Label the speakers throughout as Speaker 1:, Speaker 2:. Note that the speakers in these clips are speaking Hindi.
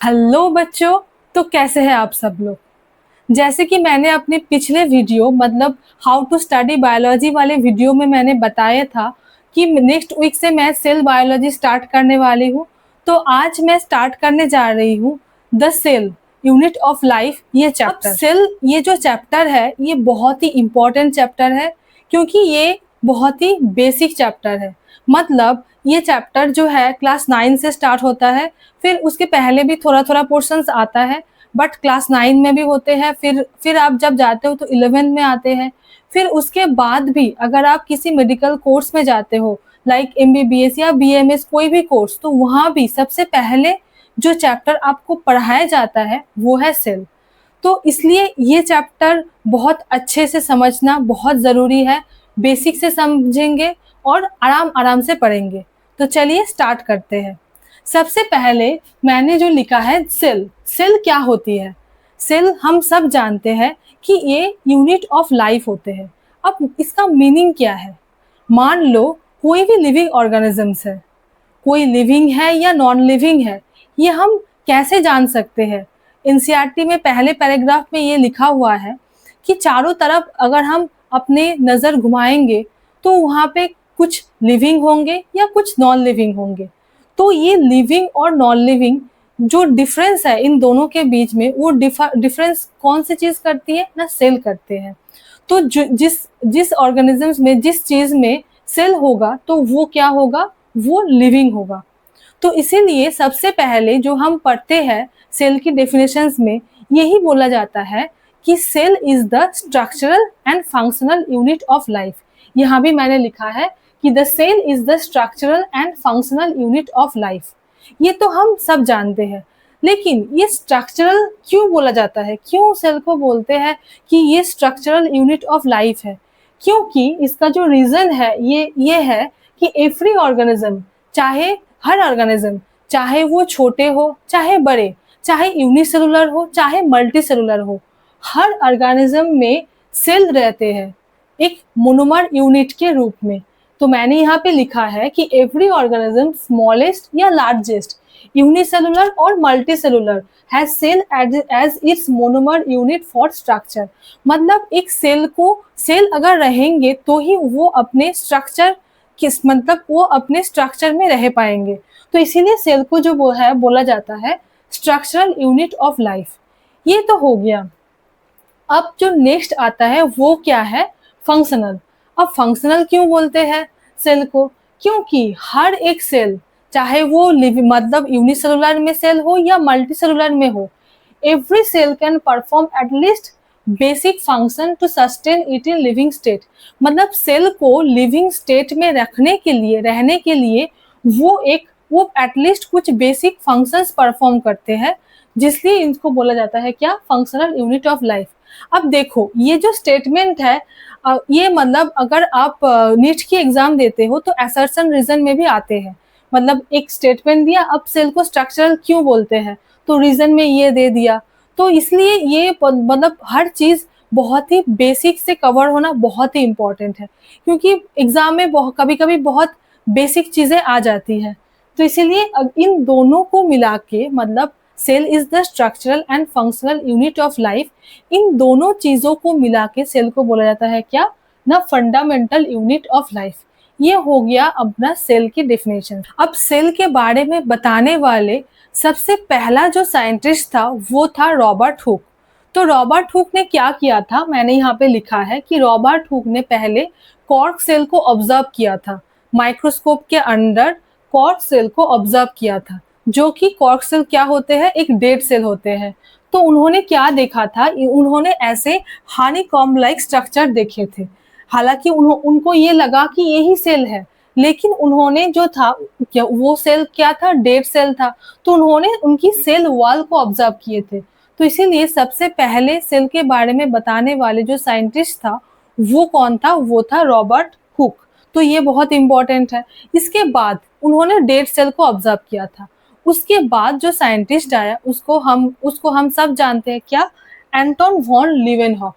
Speaker 1: हेलो बच्चों। तो कैसे हैं आप सब लोग। जैसे कि मैंने अपने पिछले वीडियो मतलब हाउ टू स्टडी बायोलॉजी वाले वीडियो में मैंने बताया था कि नेक्स्ट वीक से मैं सेल बायोलॉजी स्टार्ट करने वाली हूँ। तो आज मैं स्टार्ट करने जा रही हूँ the cell unit of life ये चैप्टर। अब सेल ये जो चैप्टर है ये बहुत ही इम्पोर्टेंट चैप्टर है क्योंकि ये बहुत ही बेसिक चैप्टर है। मतलब ये चैप्टर जो है क्लास 9 से स्टार्ट होता है, फिर उसके पहले भी थोड़ा थोड़ा पोर्शंस आता है बट क्लास 9 में भी होते हैं, फिर आप जब जाते हो तो 11 में आते हैं। फिर उसके बाद भी अगर आप किसी मेडिकल कोर्स में जाते हो लाइक एमबीबीएस या बीएमएस कोई भी कोर्स, तो वहाँ भी सबसे पहले जो चैप्टर आपको पढ़ाया जाता है वो है सेल। तो इसलिए ये चैप्टर बहुत अच्छे से समझना बहुत ज़रूरी है। बेसिक से समझेंगे और आराम आराम से पढ़ेंगे। तो चलिए स्टार्ट करते हैं। सबसे पहले मैंने जो लिखा है सेल, सेल क्या होती है। सेल हम सब जानते हैं कि ये यूनिट ऑफ लाइफ होते हैं। अब इसका मीनिंग क्या है। मान लो कोई भी लिविंग ऑर्गेनिजम्स है, कोई लिविंग है या नॉन लिविंग है, ये हम कैसे जान सकते हैं। एनसीईआरटी में पहले पैराग्राफ में ये लिखा हुआ है कि चारों तरफ अगर हम अपने नज़र घुमाएंगे तो वहाँ पे कुछ लिविंग होंगे या कुछ नॉन लिविंग होंगे। तो ये लिविंग और नॉन लिविंग जो डिफरेंस है इन दोनों के बीच में, वो डिफरेंस कौन सी चीज़ करती है ना, सेल करते हैं। तो जिस जिस ऑर्गेनिजम्स में जिस चीज़ में सेल होगा तो वो क्या होगा, वो लिविंग होगा। तो इसीलिए सबसे पहले जो हम पढ़ते हैं सेल की डेफिनेशंस में यही बोला जाता है कि cell is the structural and functional unit of life. यहाँ भी मैंने लिखा है कि the cell is the structural and functional unit of life. ये तो हम सब जानते हैं, लेकिन ये स्ट्रक्चरल क्यों बोला जाता है, क्यों सेल को बोलते हैं कि ये स्ट्रक्चरल यूनिट ऑफ लाइफ है। क्योंकि इसका जो रीजन है ये है कि एवरी ऑर्गेनिज्म, चाहे हर ऑर्गेनिज्म, चाहे वो छोटे हो चाहे बड़े, चाहे यूनिसेलुलर हो चाहे मल्टी सेलुलर हो, हर ऑर्गेनिज्म में सेल रहते हैं एक मोनोमर यूनिट के रूप में। तो मैंने यहाँ पे लिखा है कि एवरी ऑर्गेनिज्म स्मॉलेस्ट या लार्जेस्ट, यूनिसेलुलर और multicellular, has cell as its monomer unit for structure. मतलब एक सेल को, सेल अगर रहेंगे तो ही वो अपने स्ट्रक्चर किस मतलब वो अपने स्ट्रक्चर में रह पाएंगे। तो इसीलिए सेल को जो वो है बोला जाता है स्ट्रक्चरल यूनिट ऑफ लाइफ। ये तो हो गया। अब जो नेक्स्ट आता है वो क्या है, फंक्शनल। अब फंक्शनल क्यों बोलते हैं सेल को, क्योंकि हर एक सेल, चाहे वो मतलब यूनिसेलुलर में सेल हो या मल्टी सेलुलर में हो, every cell can perform at least basic function to sustain it in living state. मतलब सेल को लिविंग स्टेट में रखने के लिए, रहने के लिए वो एटलीस्ट कुछ बेसिक फंक्शंस परफॉर्म करते हैं, जिसलिए इनको बोला जाता है क्या, फंक्शनल यूनिट ऑफ लाइफ। अब देखो ये जो स्टेटमेंट है ये मतलब अगर आप नीट की एग्जाम देते हो तो असर्शन रीजन में भी आते हैं। मतलब एक स्टेटमेंट दिया, अब सेल को स्ट्रक्चरल क्यों बोलते हैं तो रीजन में ये दे दिया। तो इसलिए ये मतलब हर चीज बहुत ही बेसिक से कवर होना बहुत ही इम्पोर्टेंट है, क्योंकि एग्जाम में कभी कभी बहुत बेसिक चीजें आ जाती हैं। तो इसीलिए इन दोनों को मिला के मतलब cell is the structural and functional unit of life, इन दोनों चीजों को मिला के सेल को बोला जाता है क्या ना, फंडामेंटल यूनिट ऑफ लाइफ। ये हो गया अपना सेल की डेफिनेशन। अब सेल के बारे में बताने वाले सबसे पहला जो साइंटिस्ट था वो था रॉबर्ट हुक। तो रॉबर्ट हुक ने क्या किया था, मैंने यहाँ पे लिखा है कि रॉबर्ट हुक ने पहले कॉर्क सेल को ऑब्जर्व किया था, माइक्रोस्कोप के अंडर कॉर्क सेल को ऑब्जर्व किया था, जो कि कॉर्क सेल क्या होते हैं, एक डेड सेल होते हैं। तो उन्होंने क्या देखा था, उन्होंने ऐसे हानीकॉम्ब लाइक स्ट्रक्चर देखे थे। हालांकि उनको ये लगा कि यही सेल है, लेकिन उन्होंने जो था वो सेल क्या था, डेड सेल था। तो उन्होंने उनकी सेल वॉल को ऑब्जर्व किए थे। तो इसीलिए सबसे पहले सेल के बारे में बताने वाले जो साइंटिस्ट था वो कौन था, वो था रॉबर्ट हुक। तो ये बहुत इंपॉर्टेंट है। इसके बाद उन्होंने डेड सेल को ऑब्जर्व किया था। उसके बाद जो साइंटिस्ट आया उसको हम सब जानते हैं क्या, एंटोन वॉन लीवेनहॉक।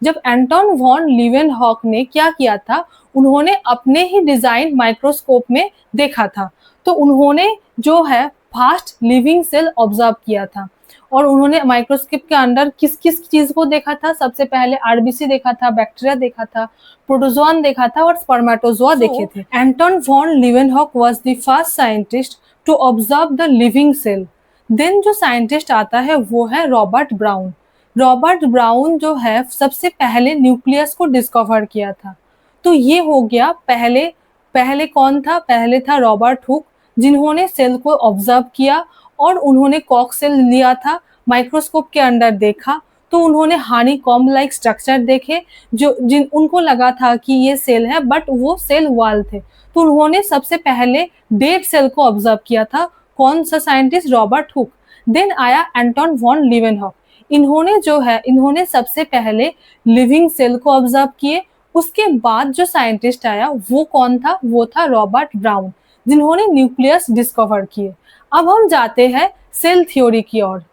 Speaker 1: जब एंटोन वॉन लीवेनहॉक ने क्या किया था, उन्होंने अपने ही डिजाइन माइक्रोस्कोप में देखा था। तो उन्होंने जो है फास्ट लिविंग सेल ऑब्जर्व किया था। और उन्होंने माइक्रोस्कोप के अंदर किस किस चीज को देखा था? सबसे पहले आरबीसी देखा था, बैक्टीरिया देखा था, प्रोटोजोआन देखा था और स्पर्मेटोजोआ देखे थे। Anton von Leeuwenhoek was the first scientist to observe the living cell. Then जो साइंटिस्ट आता है वो है रॉबर्ट ब्राउन। रॉबर्ट ब्राउन जो है सबसे पहले न्यूक्लियस को डिस्कवर किया था। तो ये हो गया पहले पहले कौन था? पहले था रॉबर्ट हुक, जिन्होंने सेल को ऑब्जर्व किया और उन्होंने कॉक सेल लिया था, माइक्रोस्कोप के अंदर देखा तो उन्होंने हानी कॉम्ब लाइक स्ट्रक्चर देखे जो जिन उनको लगा था कि ये सेल है, बट वो सेल वॉल थे। तो उन्होंने सबसे पहले डेड सेल को ऑब्जर्व किया था। कौन सा साइंटिस्ट? Robert Hooke. देन आया एंटन वॉन लीवेनहॉक। इन्होंने सबसे पहले लिविंग सेल को ऑब्जर्व किए। उसके बाद जो साइंटिस्ट आया वो कौन था? वो था रॉबर्ट ब्राउन, जिन्होंने न्यूक्लियस डिस्कवर किए। अब हम जाते हैं सेल थ्योरी की ओर।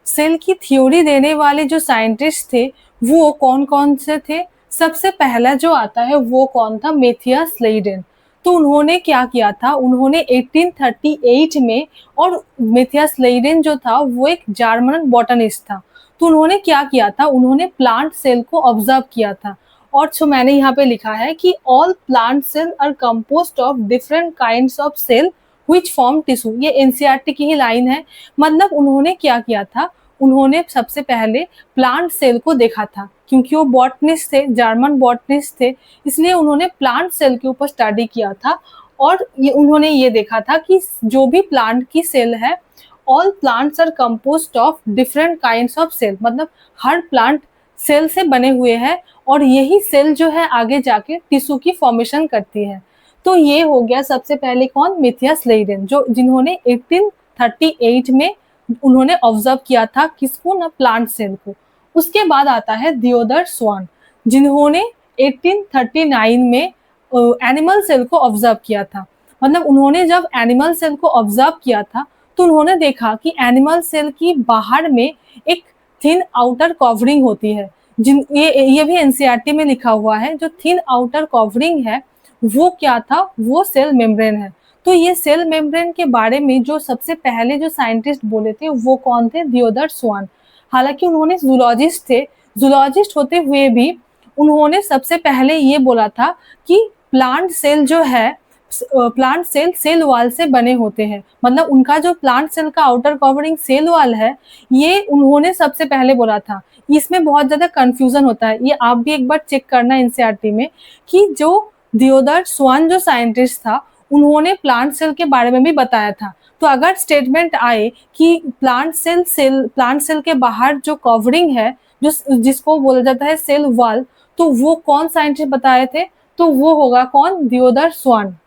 Speaker 1: सेल की थ्योरी देने वाले जो साइंटिस्ट थे वो कौन कौन से थे? सबसे पहला जो आता है वो कौन था? मैथियस लेइडेन। तो उन्होंने क्या किया था? उन्होंने 1838 में, और मैथियस लेइडेन जो था वो एक जर्मन बॉटनिस्ट था। तो उन्होंने क्या किया था? उन्होंने प्लांट सेल को ऑब्जर्व किया था। और जो मैंने यहाँ पे लिखा है कि all plant cell are composed of different kinds of cell which form tissue. ये एनसीईआरटी की ही लाइन है। मतलब उन्होंने क्या किया था? उन्होंने सबसे पहले प्लांट सेल को देखा था, क्योंकि वो बॉटनिस्ट थे, जर्मन बॉटनिस्ट थे, इसलिए उन्होंने प्लांट सेल के ऊपर स्टडी किया था। और उन्होंने ये देखा था कि जो भी प्लांट की सेल है, all plants are composed of different kinds of cell. मतलब हर प्लांट सेल से बने हुए हैं और यही सेल जो है आगे जाके टिश्यू की फॉर्मेशन करती है। तो ये हो गया सबसे पहले कौन? मैथियस लेइडेन, जो जिन्होंने 1838 में उन्होंने ऑब्जर्व किया था किसको? ना प्लांट सेल को। उसके बाद आता है थियोडर स्वान, जिन्होंने 1839 में एनिमल सेल को ऑब्जर्व किया था। मतलब उन्होंने जब एनिमल सेल को ऑब्जर्व किया था तो उन्होंने देखा कि एनिमल सेल की बाहर में एक थिन आउटर कवरिंग होती है। ये भी एनसीईआरटी में लिखा हुआ है। जो थिन आउटर कवरिंग है वो क्या था? वो सेल मेम्ब्रेन है। तो ये सेल मेम्ब्रेन के बारे में जो सबसे पहले जो साइंटिस्ट बोले थे वो कौन थे? थियोडर स्वान। हालांकि उन्होंने जूलॉजिस्ट थे, जूलॉजिस्ट होते हुए भी उन्होंने सबसे पहले ये बोला था कि प्लांट सेल जो है, प्लांट सेल सेल वॉल से बने होते हैं। मतलब उनका जो प्लांट सेल का आउटर कवरिंग सेल वॉल है, ये उन्होंने सबसे पहले बोला था। इसमें बहुत ज्यादा कंफ्यूजन होता है, ये आप भी एक बार चेक करना एनसीईआरटी में कि जो थियोडर स्वान जो साइंटिस्ट था उन्होंने प्लांट सेल के बारे में भी बताया था। तो अगर स्टेटमेंट आए कि प्लांट सेल के बाहर जो कवरिंग है, जो जिसको बोला जाता है सेल वॉल, तो वो कौन साइंटिस्ट बताए थे? तो वो होगा कौन? थियोडर स्वान।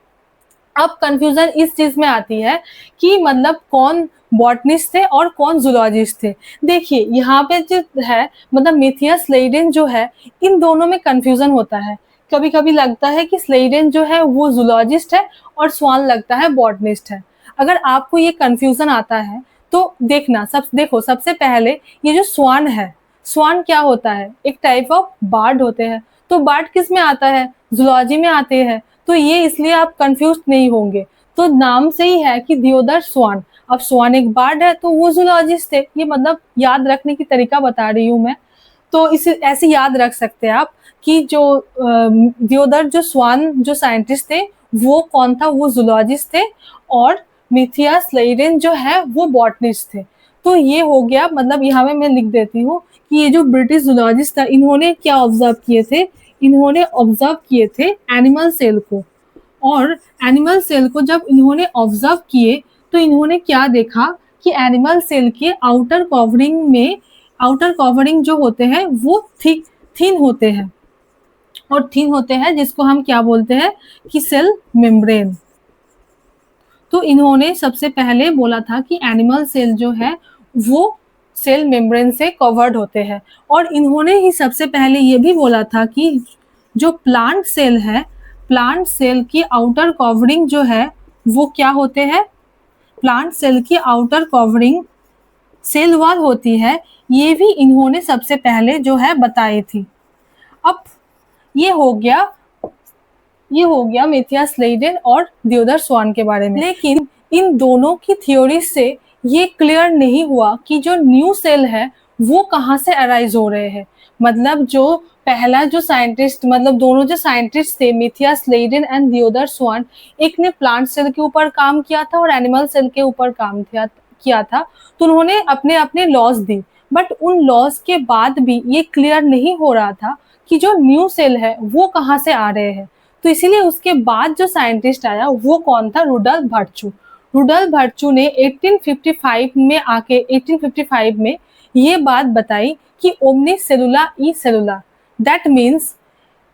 Speaker 1: अब कंफ्यूजन इस चीज में आती है कि मतलब कौन बॉटनिस्ट थे और कौन जूलॉजिस्ट थे। देखिए यहाँ पे जो है, मतलब मैथियस लेइडेन जो है, इन दोनों में कंफ्यूजन होता है। कभी कभी लगता है कि लेइडेन जो है वो जूलॉजिस्ट है और स्वान लगता है बॉटनिस्ट है। अगर आपको ये कंफ्यूजन आता है तो देखना, देखो सबसे पहले ये जो स्वान है, स्वान क्या होता है? एक टाइप ऑफ बर्ड होते हैं। तो बर्ड किस में आता है? जूलॉजी में आते हैं। तो ये इसलिए आप कंफ्यूज नहीं होंगे। तो नाम से ही है कि थियोडर स्वान। अब स्वान एक बर्ड है तो वो जूलॉजिस्ट थे। ये मतलब याद रखने की तरीका बता रही हूँ मैं। तो इसे ऐसे याद रख सकते हैं आप कि जो थियोडर जो स्वान जो साइंटिस्ट थे वो कौन था? वो जूलॉजिस्ट थे। और मैथियस लेइडेन जो है वो बॉटनिस्ट थे। तो ये हो गया। मतलब यहाँ में मैं लिख देती हूँ कि ये जो ब्रिटिश जूलॉजिस्ट था इन्होंने क्या ऑब्जर्व किए थे? इन्होंने ऑब्जर्व किए थे एनिमल सेल को। और एनिमल सेल को जब इन्होंने ऑब्जर्व किए तो इन्होंने क्या देखा कि एनिमल सेल के आउटर कवरिंग जो होते हैं वो थिन होते हैं, और थिन होते हैं जिसको हम क्या बोलते हैं कि सेल मेम्ब्रेन। तो इन्होंने सबसे पहले बोला था कि एनिमल सेल जो है वो सेल मेम्ब्रेन से कवर्ड होते हैं। और इन्होंने ही सबसे पहले ये भी बोला था कि जो प्लांट सेल है, प्लांट सेल की आउटर कवरिंग जो है वो क्या होते हैं? प्लांट सेल की आउटर कवरिंग सेल वॉल होती है। ये भी इन्होंने सबसे पहले जो है बताई थी। अब ये हो गया ये हो गया मैथियास लेइडेन और दियोदर स्वान के बारे में। लेकिन इन दोनों की थ्योरी से ये क्लियर नहीं हुआ कि जो न्यू सेल है वो कहाँ से अराइज हो रहे हैं। मतलब जो पहला जो साइंटिस्ट, मतलब दोनों जो साइंटिस्ट थे मैथियास लेइडेन एंड दियोदर स्वान, एक ने प्लांट सेल के ऊपर काम किया था और एनिमल सेल के ऊपर काम किया था। तो उन्होंने अपने अपने लॉज दी, बट उन लॉज के बाद भी ये क्लियर नहीं हो रहा था कि जो न्यू सेल है वो कहाँ से आ रहे हैं। तो इसीलिए उसके बाद जो साइंटिस्ट आया वो कौन था, रुडोल्फ वर्च्यू। रुडोल्फ वर्च्यू ने 1855 में आके 1855 में ये बात बताई कि omnis cellula e cellula, that means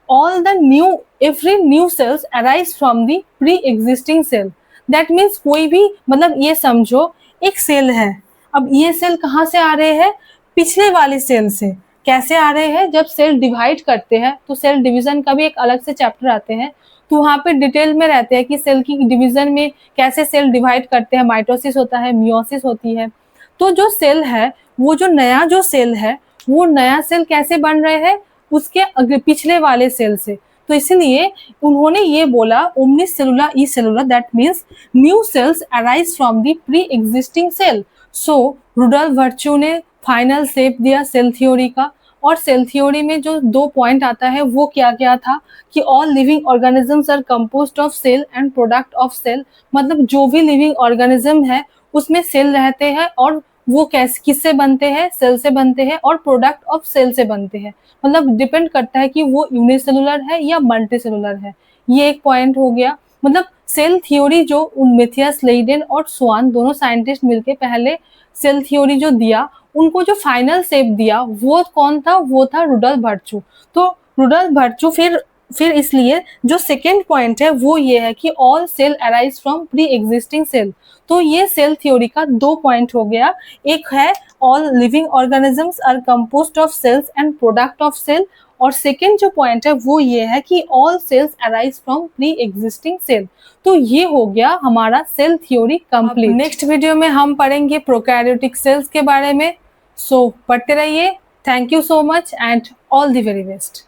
Speaker 1: all the new every new cells arise from the pre-existing cell। that means कोई भी, मतलब ये समझो एक सेल है, अब ये सेल कहाँ से आ रहे हैं, पिछले वाले सेल से। कैसे आ रहे हैं, जब सेल डिवाइड करते हैं तो सेल डिवीजन का भी एक अलग से चैप्टर आते हैं, तो वहाँ पे डिटेल में रहते हैं कि सेल की डिवीजन में कैसे सेल डिवाइड करते हैं, माइटोसिस होता है, मियोसिस होती है। तो जो सेल है, वो जो नया जो सेल है, वो नया सेल कैसे बन रहे हैं, उसके पिछले वाले सेल से। तो इसलिए उन्होंने ये बोला omnis cellula e cellula, that means new cells arise from the pre existing cell. So Rudolf Virchow ने फाइनल शेप दिया सेल थ्योरी का। और सेल थ्योरी में जो 2 पॉइंट आता है वो क्या क्या था कि all living organisms are composed of cell and product of cell. मतलब जो भी लिविंग ऑर्गेनिज्म है उसमें सेल रहते हैं और वो कैसे किससे बनते हैं, सेल से बनते हैं और प्रोडक्ट ऑफ सेल से बनते हैं। मतलब डिपेंड करता है कि वो यूनिसेलुलर है या मल्टीसेलुलर है। ये एक पॉइंट हो गया। मतलब सेल थ्योरी जो मैथियास लेइडेन और स्वान दोनों साइंटिस्ट मिलके पहले सेल थ्योरी जो दिया, उनको जो फाइनल शेप दिया वो कौन था, वो था रुडोल्फ वर्च्यू। तो रुडोल्फ वर्च्यू फिर इसलिए जो सेकेंड पॉइंट है वो ये है कि all cell arise from pre existing cell. तो ये सेल थ्योरी का 2 पॉइंट हो गया। एक है all living organisms are composed of cells and product of cell, और सेकेंड जो पॉइंट है वो ये है कि all cells arise from pre existing cell. तो ये हो गया हमारा cell theory complete. Next video में हम पढ़ेंगे प्रोकैरियोटिक सेल्स के बारे में। सो पढ़ते रहिए। Thank you so much and all the very best.